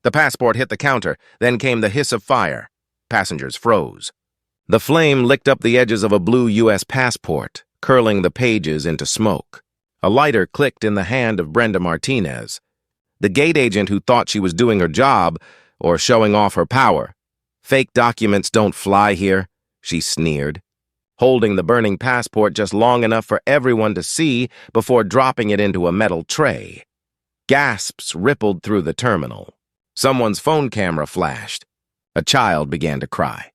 The passport hit the counter, then came the hiss of fire. Passengers froze. The flame licked up the edges of a blue U.S. passport, curling the pages into smoke. A lighter clicked in the hand of Brenda Martinez, the gate agent who thought she was doing her job or showing off her power. "Fake documents don't fly here," she sneered, holding the burning passport just long enough for everyone to see before dropping it into a metal tray. Gasps rippled through the terminal. Someone's phone camera flashed. A child began to cry.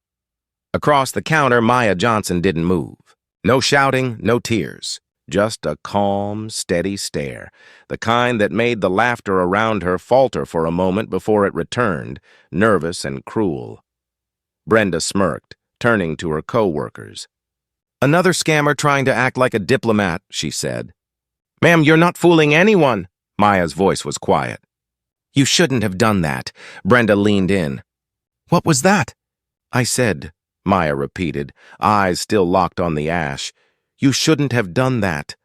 Across the counter, Maya Johnson didn't move. No shouting, no tears. Just a calm, steady stare, the kind that made the laughter around her falter for a moment before it returned, nervous and cruel. Brenda smirked, turning to her co-workers. "Another scammer trying to act like a diplomat," she said. "Ma'am, you're not fooling anyone." Maya's voice was quiet. "You shouldn't have done that." Brenda leaned in. "What was that?" "I said," Maya repeated, eyes still locked on the ash. "You shouldn't have done that."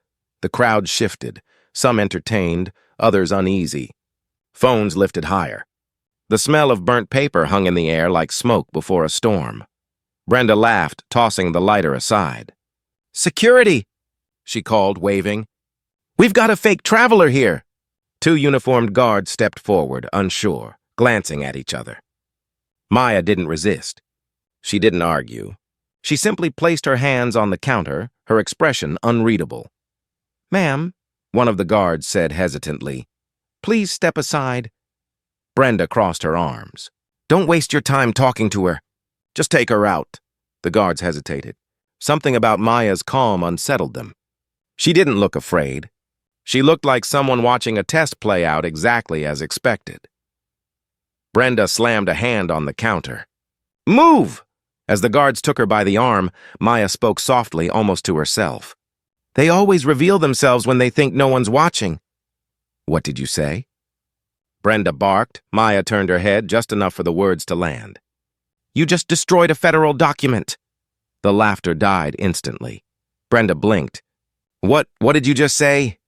The crowd shifted, some entertained, others uneasy. Phones lifted higher. The smell of burnt paper hung in the air like smoke before a storm. Brenda laughed, tossing the lighter aside. "Security!" she called, waving. "We've got a fake traveler here." Two uniformed guards stepped forward, unsure, glancing at each other. Maya didn't resist. She didn't argue. She simply placed her hands on the counter, her expression unreadable. "Ma'am," one of the guards said hesitantly, "please step aside." Brenda crossed her arms. "Don't waste your time talking to her. Just take her out." The guards hesitated. Something about Maya's calm unsettled them. She didn't look afraid. She looked like someone watching a test play out exactly as expected. Brenda slammed a hand on the counter. "Move!" As the guards took her by the arm, Maya spoke softly, almost to herself. "They always reveal themselves when they think no one's watching." "What did you say?" Brenda barked. Maya turned her head just enough for the words to land. "You just destroyed a federal document." The laughter died instantly. Brenda blinked. What did you just say?"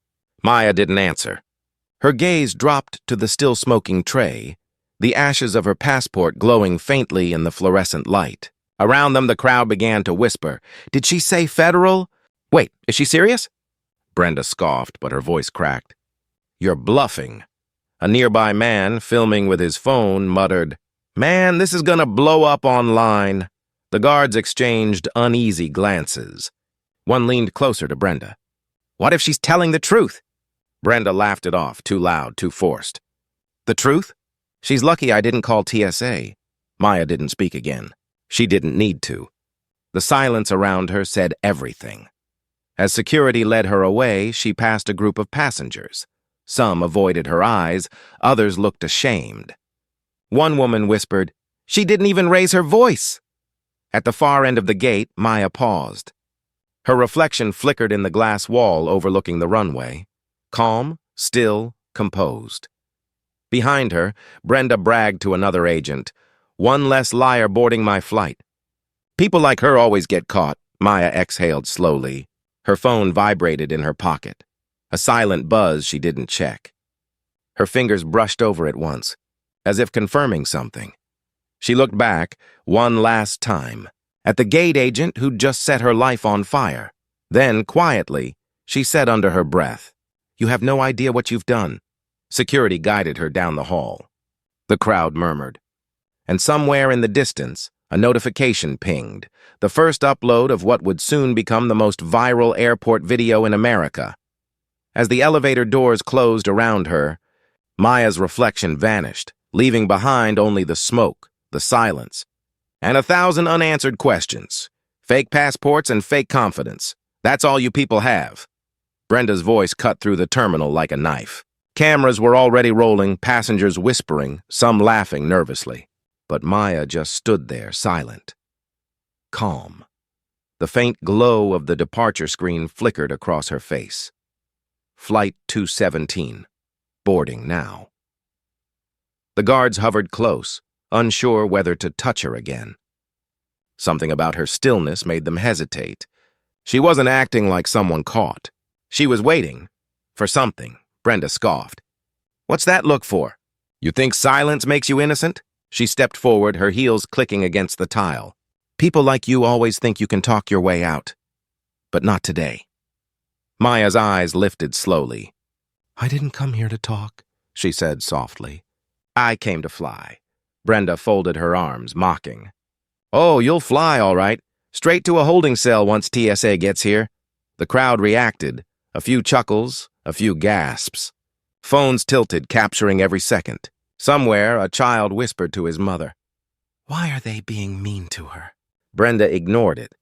Maya didn't answer. Her gaze dropped to the still-smoking tray, the ashes of her passport glowing faintly in the fluorescent light. Around them, the crowd began to whisper. "Did she say federal? Wait, is she serious?" Brenda scoffed, but her voice cracked. "You're bluffing." A nearby man, filming with his phone, muttered, "Man, this is gonna blow up online." The guards exchanged uneasy glances. One leaned closer to Brenda. "What if she's telling the truth?" Brenda laughed it off, too loud, too forced. "The truth? She's lucky I didn't call TSA." Maya didn't speak again. She didn't need to. The silence around her said everything. As security led her away, she passed a group of passengers. Some avoided her eyes, others looked ashamed. One woman whispered, "She didn't even raise her voice." At the far end of the gate, Maya paused. Her reflection flickered in the glass wall overlooking the runway. Calm, still, composed. Behind her, Brenda bragged to another agent, "One less liar boarding my flight." "People like her always get caught," Maya exhaled slowly. Her phone vibrated in her pocket. A silent buzz she didn't check. Her fingers brushed over it once, as if confirming something. She looked back, one last time, at the gate agent who'd just set her life on fire. Then, quietly, she said under her breath, "You have no idea what you've done." Security guided her down the hall. The crowd murmured. And somewhere in the distance, a notification pinged, the first upload of what would soon become the most viral airport video in America. As the elevator doors closed around her, Maya's reflection vanished, leaving behind only the smoke, the silence, and 1,000 unanswered questions. Fake passports and fake confidence. That's all you people have. Brenda's voice cut through the terminal like a knife. Cameras were already rolling, passengers whispering, some laughing nervously. But Maya just stood there, silent, calm. The faint glow of the departure screen flickered across her face. Flight 217. Boarding now. The guards hovered close, unsure whether to touch her again. Something about her stillness made them hesitate. She wasn't acting like someone caught. She was waiting for something. Brenda scoffed. "What's that look for?" You think silence makes you innocent? She stepped forward, her heels clicking against the tile. People like you always think you can talk your way out. But not today. Maya's eyes lifted slowly. I didn't come here to talk, she said softly. I came to fly. Brenda folded her arms, mocking. Oh, you'll fly, all right. Straight to a holding cell once TSA gets here. The crowd reacted. A few chuckles, a few gasps. Phones tilted, capturing every second. Somewhere, a child whispered to his mother. Why are they being mean to her? Brenda ignored it.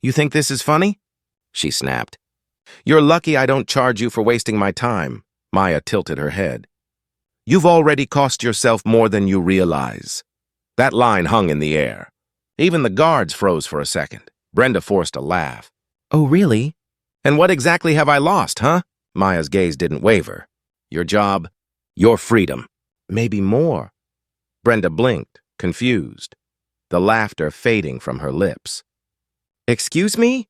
You think this is funny? She snapped. You're lucky I don't charge you for wasting my time. Maya tilted her head. You've already cost yourself more than you realize. That line hung in the air. Even the guards froze for a second. Brenda forced a laugh. Oh, really? And what exactly have I lost, huh? Maya's gaze didn't waver. Your job, your freedom. Maybe more. Brenda blinked, confused, the laughter fading from her lips. Excuse me?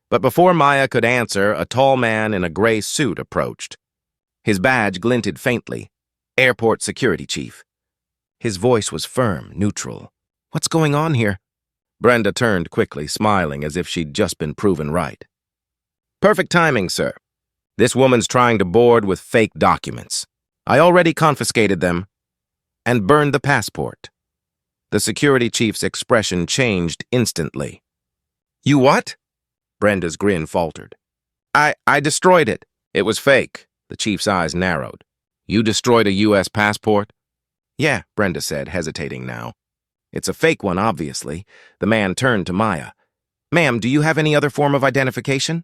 But before Maya could answer, a tall man in a gray suit approached. His badge glinted faintly. Airport security chief. His voice was firm, neutral. What's going on here? Brenda turned quickly, smiling as if she'd just been proven right. Perfect timing, sir. This woman's trying to board with fake documents. I already confiscated them and burned the passport. The security chief's expression changed instantly. You what? Brenda's grin faltered. I destroyed it. It was fake. The chief's eyes narrowed. You destroyed a U.S. passport? Yeah, Brenda said, hesitating now. It's a fake one, obviously. The man turned to Maya. Ma'am, do you have any other form of identification?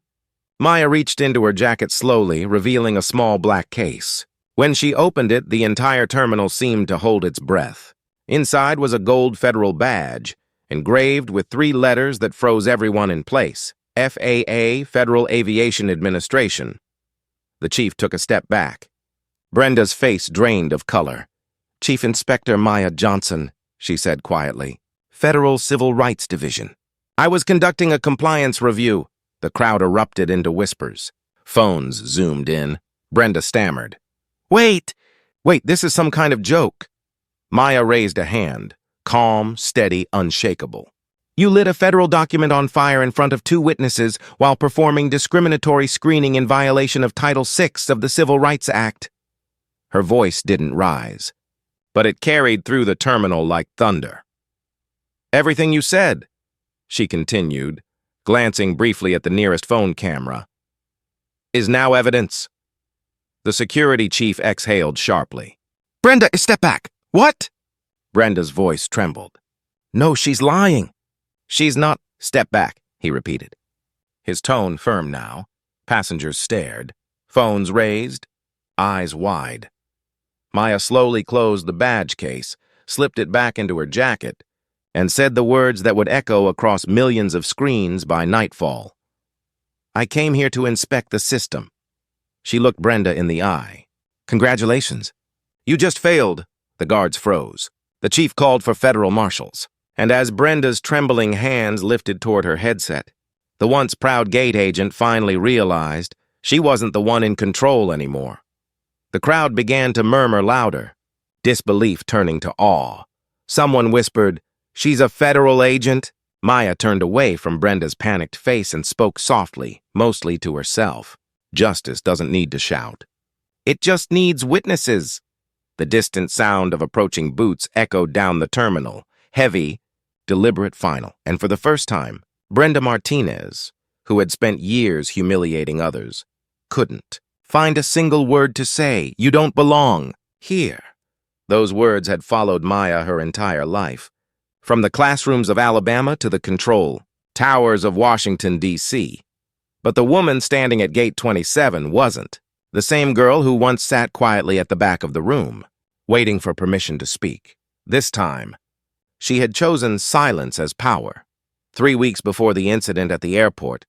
Maya reached into her jacket slowly, revealing a small black case. When she opened it, the entire terminal seemed to hold its breath. Inside was a gold federal badge, engraved with 3 letters that froze everyone in place. FAA, Federal Aviation Administration. The chief took a step back. Brenda's face drained of color. Chief Inspector Maya Johnson, she said quietly. Federal Civil Rights Division. I was conducting a compliance review. The crowd erupted into whispers. Phones zoomed in. Brenda stammered. Wait, this is some kind of joke. Maya raised a hand, calm, steady, unshakable. You lit a federal document on fire in front of 2 witnesses while performing discriminatory screening in violation of Title VI of the Civil Rights Act. Her voice didn't rise, but it carried through the terminal like thunder. Everything you said, she continued, glancing briefly at the nearest phone camera, is now evidence. The security chief exhaled sharply. Brenda, step back. What? Brenda's voice trembled. No, she's lying. She's not. Step back, he repeated. His tone firm now. Passengers stared. Phones raised. Eyes wide. Maya slowly closed the badge case, slipped it back into her jacket, and said the words that would echo across millions of screens by nightfall. I came here to inspect the system. She looked Brenda in the eye. Congratulations. You just failed. The guards froze. The chief called for federal marshals. And as Brenda's trembling hands lifted toward her headset, the once proud gate agent finally realized she wasn't the one in control anymore. The crowd began to murmur louder, disbelief turning to awe. Someone whispered, She's a federal agent. Maya turned away from Brenda's panicked face and spoke softly, mostly to herself. Justice doesn't need to shout. It just needs witnesses. The distant sound of approaching boots echoed down the terminal, heavy, deliberate, final. And for the first time, Brenda Martinez, who had spent years humiliating others, couldn't find a single word to say. You don't belong here. Those words had followed Maya her entire life. From the classrooms of Alabama to the control towers of Washington, D.C. But the woman standing at gate 27 wasn't. The same girl who once sat quietly at the back of the room, waiting for permission to speak. This time, she had chosen silence as power. 3 weeks before the incident at the airport,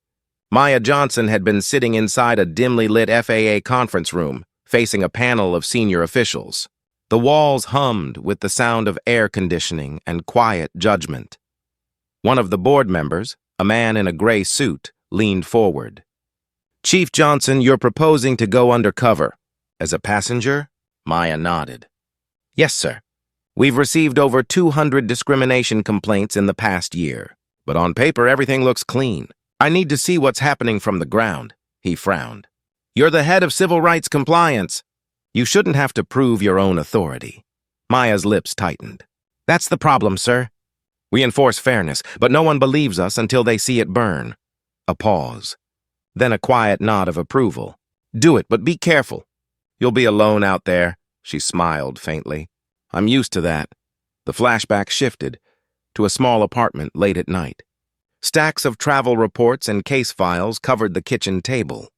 Maya Johnson had been sitting inside a dimly lit FAA conference room, facing a panel of senior officials. The walls hummed with the sound of air conditioning and quiet judgment. One of the board members, a man in a gray suit, leaned forward. Chief Johnson, you're proposing to go undercover. As a passenger? Maya nodded. Yes, sir. We've received over 200 discrimination complaints in the past year, but on paper everything looks clean. I need to see what's happening from the ground, he frowned. You're the head of civil rights compliance. You shouldn't have to prove your own authority. Maya's lips tightened. That's the problem, sir. We enforce fairness, but no one believes us until they see it burn. A pause. Then a quiet nod of approval. Do it, but be careful. You'll be alone out there, she smiled faintly. I'm used to that. The flashback shifted to a small apartment late at night. Stacks of travel reports and case files covered the kitchen table.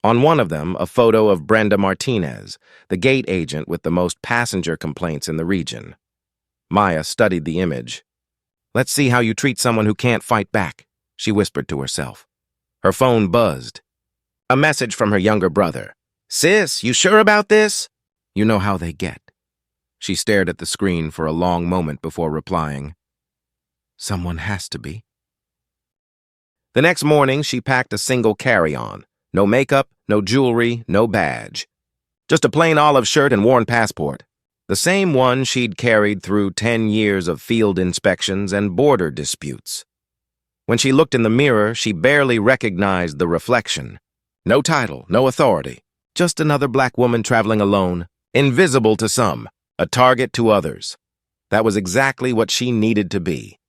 On one of them, a photo of Brenda Martinez, the gate agent with the most passenger complaints in the region. Maya studied the image. Let's see how you treat someone who can't fight back, she whispered to herself. Her phone buzzed. A message from her younger brother. Sis, you sure about this? You know how they get. She stared at the screen for a long moment before replying. Someone has to be. The next morning, she packed a single carry-on. No makeup, no jewelry, no badge. Just a plain olive shirt and worn passport. The same one she'd carried through 10 years of field inspections and border disputes. When she looked in the mirror, she barely recognized the reflection. No title, no authority. Just another black woman traveling alone, invisible to some, a target to others. That was exactly what she needed to be.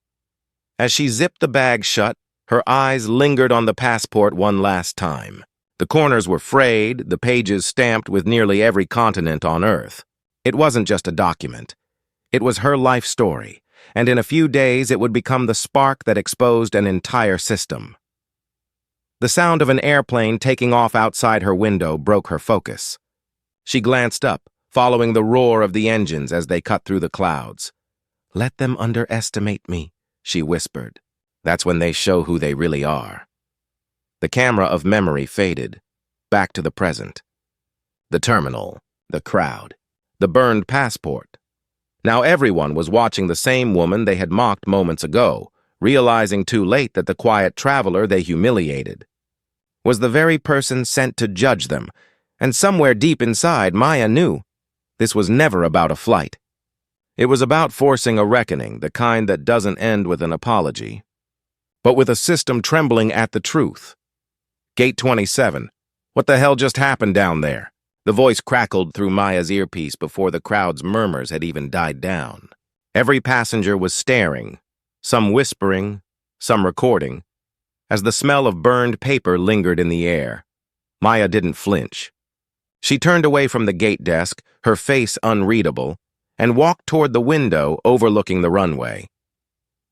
As she zipped the bag shut, her eyes lingered on the passport one last time. The corners were frayed, the pages stamped with nearly every continent on Earth. It wasn't just a document. It was her life story, and in a few days it would become the spark that exposed an entire system. The sound of an airplane taking off outside her window broke her focus. She glanced up, following the roar of the engines as they cut through the clouds. Let them underestimate me, she whispered. That's when they show who they really are. The camera of memory faded, back to the present. The terminal, the crowd, the burned passport. Now everyone was watching the same woman they had mocked moments ago, realizing too late that the quiet traveler they humiliated was the very person sent to judge them, and somewhere deep inside, Maya knew this was never about a flight. It was about forcing a reckoning, the kind that doesn't end with an apology, but with a system trembling at the truth. Gate 27. What the hell just happened down there? The voice crackled through Maya's earpiece before the crowd's murmurs had even died down. Every passenger was staring, some whispering, some recording, as the smell of burned paper lingered in the air. Maya didn't flinch. She turned away from the gate desk, her face unreadable, and walked toward the window overlooking the runway.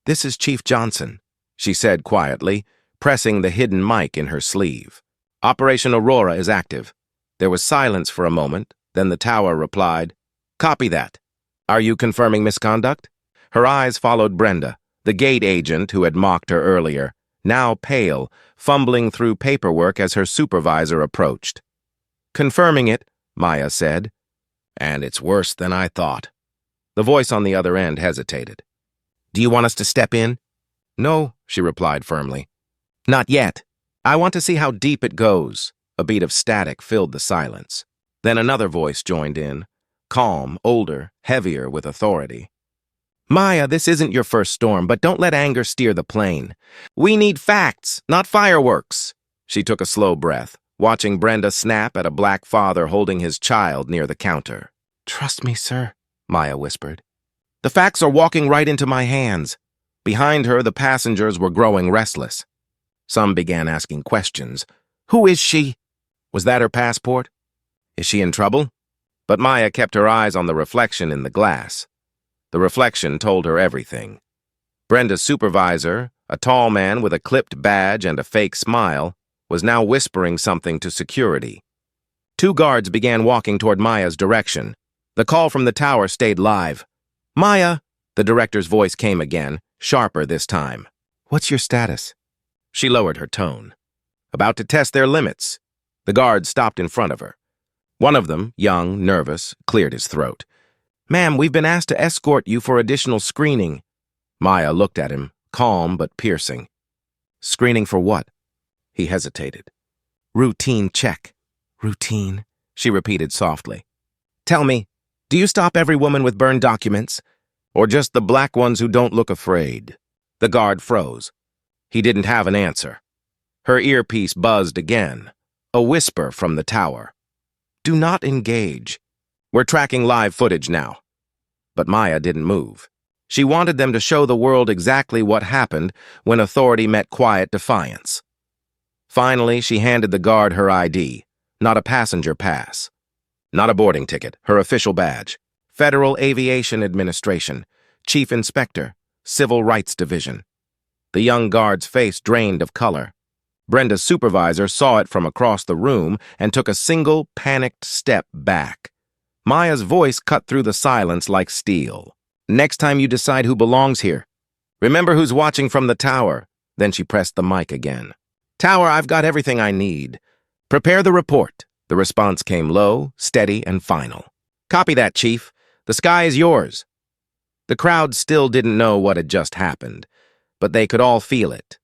This is Chief Johnson, she said quietly, pressing the hidden mic in her sleeve. Operation Aurora is active. There was silence for a moment, then the tower replied, Copy that. Are you confirming misconduct? Her eyes followed Brenda, the gate agent who had mocked her earlier, now pale, fumbling through paperwork as her supervisor approached. Confirming it, Maya said. And it's worse than I thought. The voice on the other end hesitated. Do you want us to step in? No, she replied firmly. Not yet. I want to see how deep it goes. A beat of static filled the silence. Then another voice joined in, calm, older, heavier with authority. Maya, this isn't your first storm, but don't let anger steer the plane. We need facts, not fireworks. She took a slow breath, watching Brenda snap at a black father holding his child near the counter. Trust me, sir, Maya whispered. The facts are walking right into my hands. Behind her, the passengers were growing restless. Some began asking questions. Who is she? Was that her passport? Is she in trouble? But Maya kept her eyes on the reflection in the glass. The reflection told her everything. Brenda's supervisor, a tall man with a clipped badge and a fake smile, was now whispering something to security. Two guards began walking toward Maya's direction. The call from the tower stayed live. Maya, the director's voice came again, sharper this time. What's your status? She lowered her tone. About to test their limits. The guards stopped in front of her. One of them, young, nervous, cleared his throat. Ma'am, we've been asked to escort you for additional screening. Maya looked at him, calm but piercing. Screening for what? He hesitated. Routine check. Routine, she repeated softly. Tell me, Do you stop every woman with burned documents? Or just the black ones who don't look afraid? The guard froze. He didn't have an answer. Her earpiece buzzed again. A whisper from the tower. Do not engage. We're tracking live footage now. But Maya didn't move. She wanted them to show the world exactly what happened when authority met quiet defiance. Finally, she handed the guard her ID, not a passenger pass. Not a boarding ticket, her official badge. Federal Aviation Administration, Chief Inspector, Civil Rights Division. The young guard's face drained of color. Brenda's supervisor saw it from across the room and took a single, panicked step back. Maya's voice cut through the silence like steel. Next time you decide who belongs here, remember who's watching from the tower. Then she pressed the mic again. Tower, I've got everything I need. Prepare the report. The response came low, steady, and final. Copy that, Chief. The sky is yours. The crowd still didn't know what had just happened, but they could all feel it.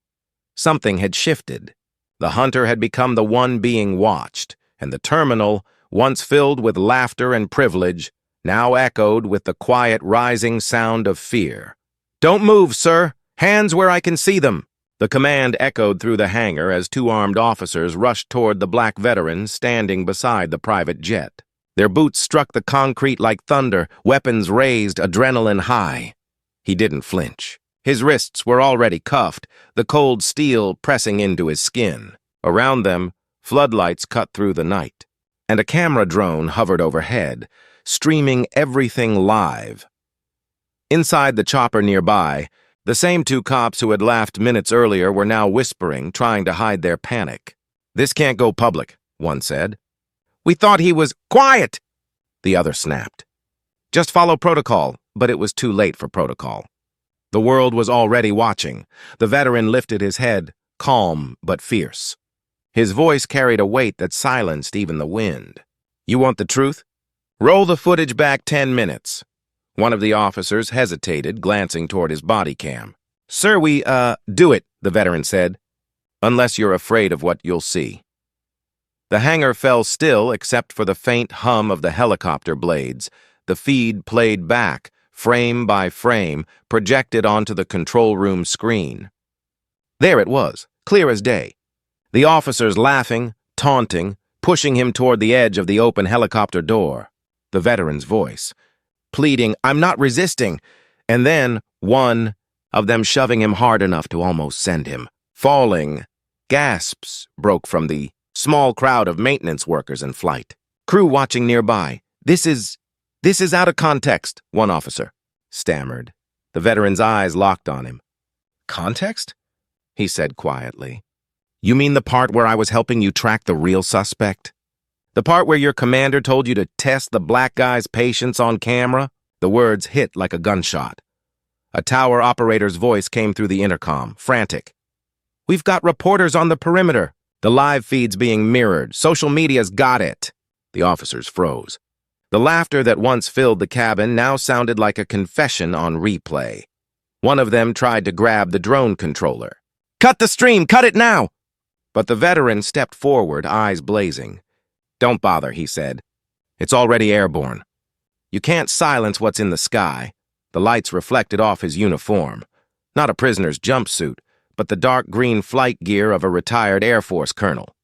Something had shifted. The hunter had become the one being watched, and the terminal, once filled with laughter and privilege, now echoed with the quiet rising sound of fear. Don't move, sir! Hands where I can see them! The command echoed through the hangar as two armed officers rushed toward the black veteran standing beside the private jet. Their boots struck the concrete like thunder, weapons raised, adrenaline high. He didn't flinch. His wrists were already cuffed, the cold steel pressing into his skin. Around them, floodlights cut through the night, and a camera drone hovered overhead, streaming everything live. Inside the chopper nearby, the same two cops who had laughed minutes earlier were now whispering, trying to hide their panic. This can't go public, one said. We thought he was quiet, the other snapped. Just follow protocol, but it was too late for protocol. The world was already watching. The veteran lifted his head, calm but fierce. His voice carried a weight that silenced even the wind. You want the truth? Roll the footage back 10 minutes. One of the officers hesitated, glancing toward his body cam. Sir, do it, the veteran said. Unless you're afraid of what you'll see. The hangar fell still except for the faint hum of the helicopter blades. The feed played back, frame by frame, projected onto the control room screen. There it was, clear as day. The officers laughing, taunting, pushing him toward the edge of the open helicopter door. The veteran's voice, pleading, I'm not resisting, and then one of them shoving him hard enough to almost send him. Falling, gasps broke from the small crowd of maintenance workers in flight. Crew watching nearby. This is out of context, one officer stammered. The veteran's eyes locked on him. Context? He said quietly. You mean the part where I was helping you track the real suspect? The part where your commander told you to test the black guy's patience on camera? The words hit like a gunshot. A tower operator's voice came through the intercom, frantic. We've got reporters on the perimeter. The live feed's being mirrored. Social media's got it. The officers froze. The laughter that once filled the cabin now sounded like a confession on replay. One of them tried to grab the drone controller. Cut the stream! Cut it now! But the veteran stepped forward, eyes blazing. Don't bother, he said. It's already airborne. You can't silence what's in the sky. The lights reflected off his uniform. Not a prisoner's jumpsuit, but the dark green flight gear of a retired Air Force colonel.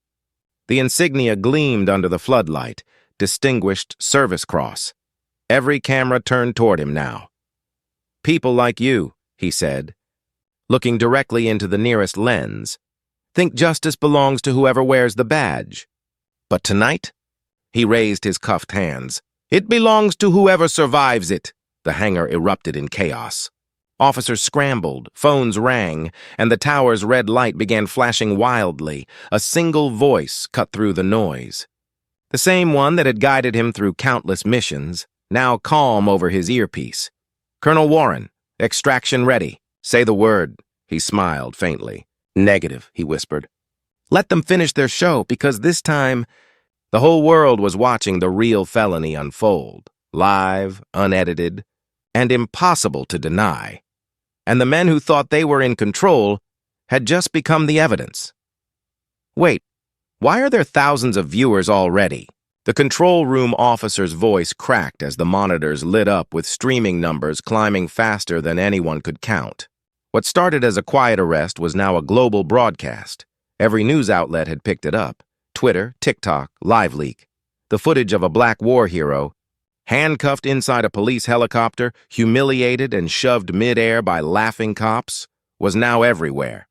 The insignia gleamed under the floodlight, Distinguished Service Cross. Every camera turned toward him now. People like you, he said, looking directly into the nearest lens, think justice belongs to whoever wears the badge. But tonight, he raised his cuffed hands. It belongs to whoever survives it. The hangar erupted in chaos. Officers scrambled, phones rang, and the tower's red light began flashing wildly. A single voice cut through the noise. The same one that had guided him through countless missions, now calm over his earpiece. Colonel Warren, extraction ready. Say the word. He smiled faintly. Negative, he whispered. Let them finish their show, because this time, the whole world was watching the real felony unfold. Live, unedited, and impossible to deny. And the men who thought they were in control had just become the evidence. Wait, why are there thousands of viewers already? The control room officer's voice cracked as the monitors lit up with streaming numbers climbing faster than anyone could count. What started as a quiet arrest was now a global broadcast. Every news outlet had picked it up. Twitter, TikTok, LiveLeak. The footage of a black war hero, handcuffed inside a police helicopter, humiliated and shoved mid-air by laughing cops, was now everywhere.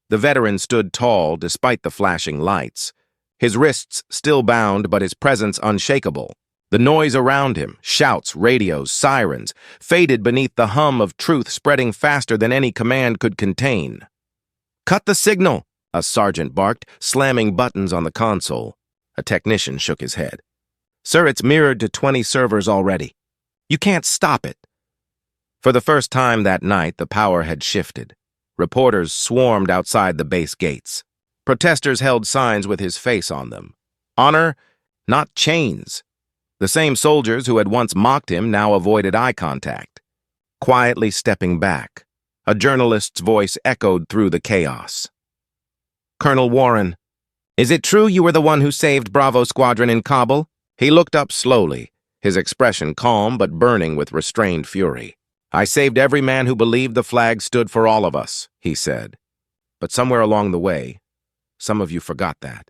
The veteran stood tall despite the flashing lights. His wrists still bound, but his presence unshakable. The noise around him, shouts, radios, sirens, faded beneath the hum of truth spreading faster than any command could contain. "Cut the signal!" a sergeant barked, slamming buttons on the console. A technician shook his head. "Sir, it's mirrored to 20 servers already. You can't stop it." For the first time that night, the power had shifted. Reporters swarmed outside the base gates. Protesters held signs with his face on them. Honor, not chains. The same soldiers who had once mocked him now avoided eye contact. Quietly stepping back, a journalist's voice echoed through the chaos. "Colonel Warren, is it true you were the one who saved Bravo Squadron in Kabul?" He looked up slowly, his expression calm but burning with restrained fury. "I saved every man who believed the flag stood for all of us," he said. "But somewhere along the way, some of you forgot that."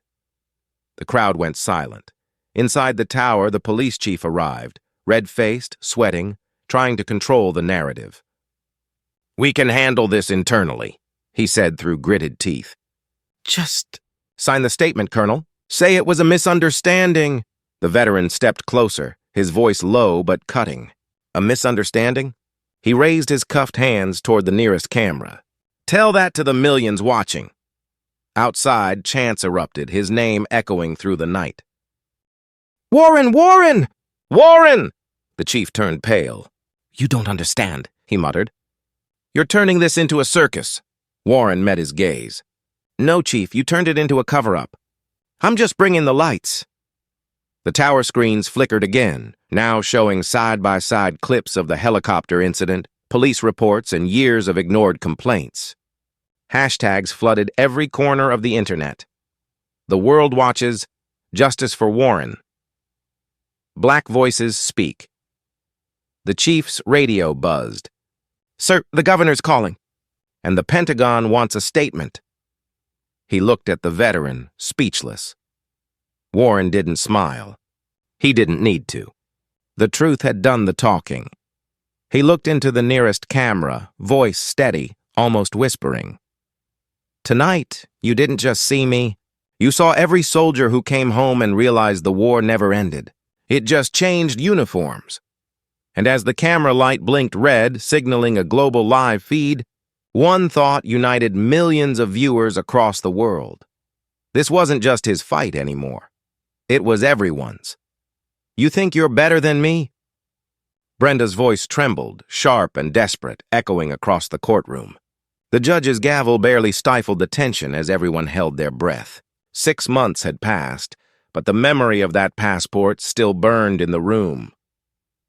The crowd went silent. Inside the tower, the police chief arrived, red-faced, sweating, trying to control the narrative. "We can handle this internally," he said through gritted teeth. "Just sign the statement, Colonel. Say it was a misunderstanding." The veteran stepped closer, his voice low but cutting. "A misunderstanding?" He raised his cuffed hands toward the nearest camera. "Tell that to the millions watching." Outside, chants erupted, his name echoing through the night. "Warren! Warren! Warren!" The chief turned pale. "You don't understand," he muttered. "You're turning this into a circus." Warren met his gaze. "No, Chief, you turned it into a cover-up. I'm just bringing the lights." The tower screens flickered again, now showing side-by-side clips of the helicopter incident, police reports, and years of ignored complaints. Hashtags flooded every corner of the internet. The world watches, justice for Warren. Black voices speak. The chief's radio buzzed. "Sir, the governor's calling." "And the Pentagon wants a statement." He looked at the veteran, speechless. Warren didn't smile. He didn't need to. The truth had done the talking. He looked into the nearest camera, voice steady, almost whispering. "Tonight, you didn't just see me. You saw every soldier who came home and realized the war never ended. It just changed uniforms." And as the camera light blinked red, signaling a global live feed, one thought united millions of viewers across the world. This wasn't just his fight anymore. It was everyone's. "You think you're better than me?" Brenda's voice trembled, sharp and desperate, echoing across the courtroom. The judge's gavel barely stifled the tension as everyone held their breath. 6 months had passed, but the memory of that passport still burned in the room.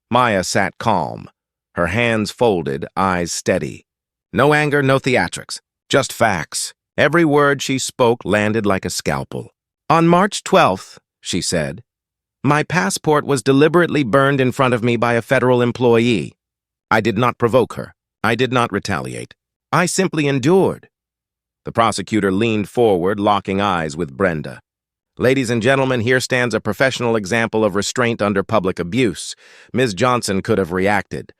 Maya sat calm, her hands folded, eyes steady. No anger, no theatrics, just facts. Every word she spoke landed like a scalpel. "On March 12th, she said, "my passport was deliberately burned in front of me by a federal employee. I did not provoke her. I did not retaliate. I simply endured." The prosecutor leaned forward, locking eyes with Brenda. "Ladies and gentlemen, here stands a professional example of restraint under public abuse. Ms. Johnson could have reacted.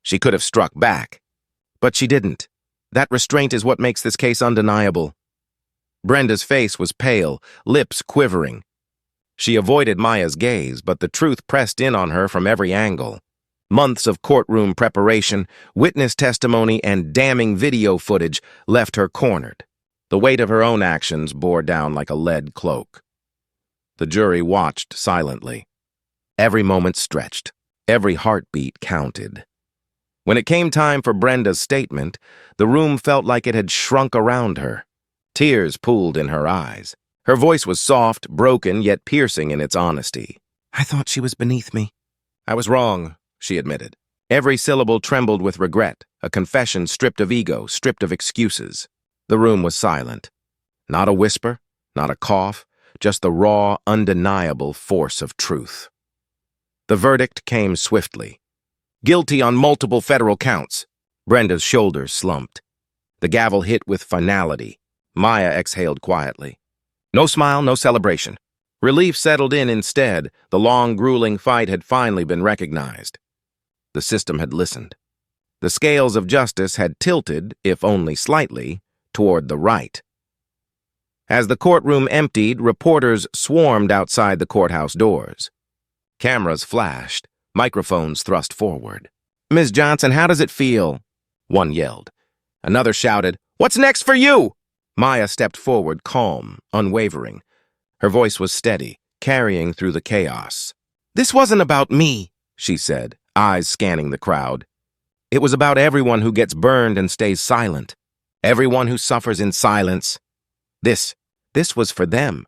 She could have struck back. But she didn't. That restraint is what makes this case undeniable." Brenda's face was pale, lips quivering. She avoided Maya's gaze, but the truth pressed in on her from every angle. Months of courtroom preparation, witness testimony, and damning video footage left her cornered. The weight of her own actions bore down like a lead cloak. The jury watched silently. Every moment stretched. Every heartbeat counted. When it came time for Brenda's statement, the room felt like it had shrunk around her. Tears pooled in her eyes. Her voice was soft, broken, yet piercing in its honesty. "I thought she was beneath me." "I was wrong," she admitted. Every syllable trembled with regret, a confession stripped of ego, stripped of excuses. The room was silent. Not a whisper, not a cough, just the raw, undeniable force of truth. The verdict came swiftly. Guilty on multiple federal counts. Brenda's shoulders slumped. The gavel hit with finality. Maya exhaled quietly. No smile, no celebration. Relief settled in instead. The long, grueling fight had finally been recognized. The system had listened. The scales of justice had tilted, if only slightly, toward the right. As the courtroom emptied, reporters swarmed outside the courthouse doors. Cameras flashed, microphones thrust forward. "Ms. Johnson, how does it feel?" One yelled. Another shouted, "What's next for you?" Maya stepped forward, calm, unwavering. Her voice was steady, carrying through the chaos. "This wasn't about me," she said, eyes scanning the crowd. "It was about everyone who gets burned and stays silent. Everyone who suffers in silence. This was for them."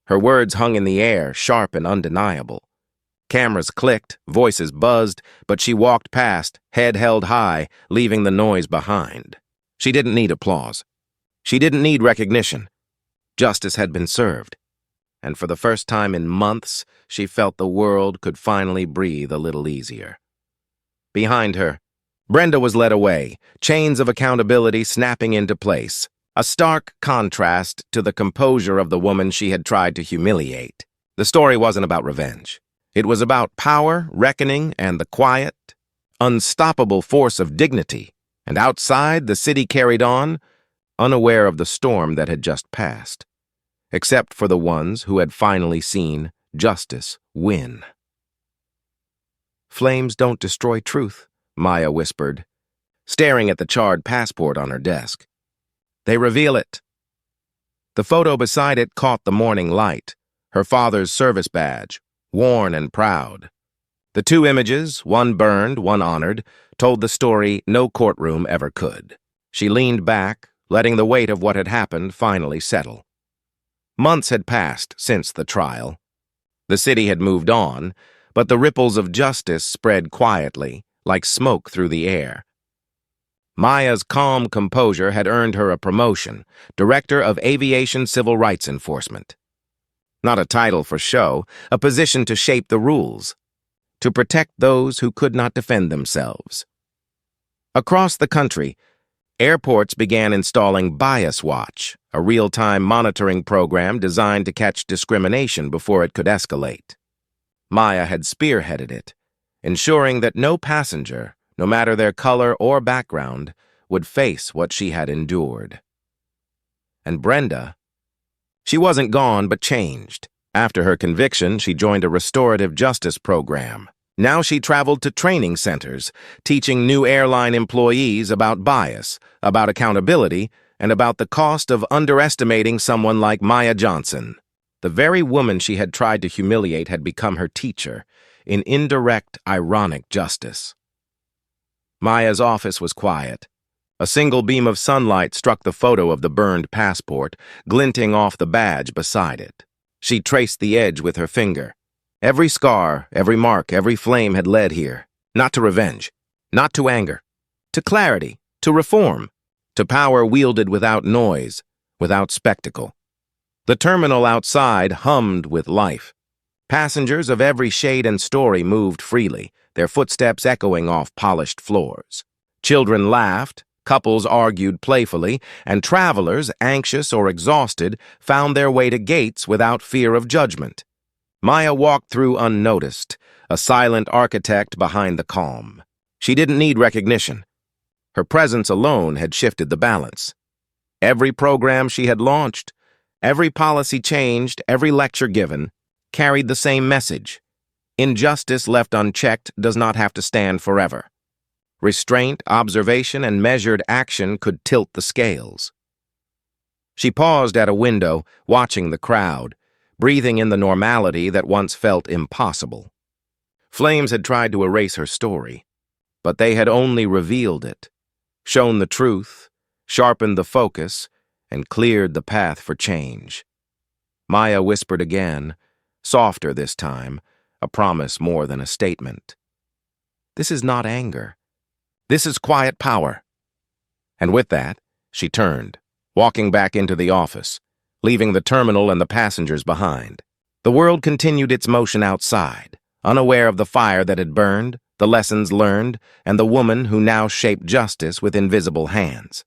Her words hung in the air, sharp and undeniable. Cameras clicked, voices buzzed, but she walked past, head held high, leaving the noise behind. She didn't need applause. She didn't need recognition. Justice had been served. And for the first time in months, she felt the world could finally breathe a little easier. Behind her, Brenda was led away, chains of accountability snapping into place, a stark contrast to the composure of the woman she had tried to humiliate. The story wasn't about revenge. It was about power, reckoning, and the quiet, unstoppable force of dignity. And outside, the city carried on, unaware of the storm that had just passed, except for the ones who had finally seen justice win. "Flames don't destroy truth," Maya whispered, staring at the charred passport on her desk. "They reveal it." The photo beside it caught the morning light, her father's service badge, worn and proud. The two images, one burned, one honored, told the story no courtroom ever could. She leaned back, letting the weight of what had happened finally settle. Months had passed since the trial. The city had moved on, but the ripples of justice spread quietly, like smoke through the air. Maya's calm composure had earned her a promotion, Director of Aviation Civil Rights Enforcement. Not a title for show, a position to shape the rules, to protect those who could not defend themselves. Across the country, airports began installing Bias Watch, a real-time monitoring program designed to catch discrimination before it could escalate. Maya had spearheaded it, ensuring that no passenger, no matter their color or background, would face what she had endured. And Brenda, she wasn't gone but changed. After her conviction, she joined a restorative justice program. Now she traveled to training centers, teaching new airline employees about bias, about accountability, and about the cost of underestimating someone like Maya Johnson. The very woman she had tried to humiliate had become her teacher, in indirect, ironic justice. Maya's office was quiet. A single beam of sunlight struck the photo of the burned passport, glinting off the badge beside it. She traced the edge with her finger. Every scar, every mark, every flame had led here, not to revenge, not to anger, to clarity, to reform, to power wielded without noise, without spectacle. The terminal outside hummed with life. Passengers of every shade and story moved freely, their footsteps echoing off polished floors. Children laughed, couples argued playfully, and travelers, anxious or exhausted, found their way to gates without fear of judgment. Maya walked through unnoticed, a silent architect behind the calm. She didn't need recognition. Her presence alone had shifted the balance. Every program she had launched, every policy changed, every lecture given, carried the same message. Injustice left unchecked does not have to stand forever. Restraint, observation, and measured action could tilt the scales. She paused at a window, watching the crowd, breathing in the normality that once felt impossible. Flames had tried to erase her story, but they had only revealed it, shown the truth, sharpened the focus, and cleared the path for change. Maya whispered again, softer this time, a promise more than a statement. "This is not anger. This is quiet power." And with that, she turned, walking back into the office, leaving the terminal and the passengers behind. The world continued its motion outside, unaware of the fire that had burned, the lessons learned, and the woman who now shaped justice with invisible hands.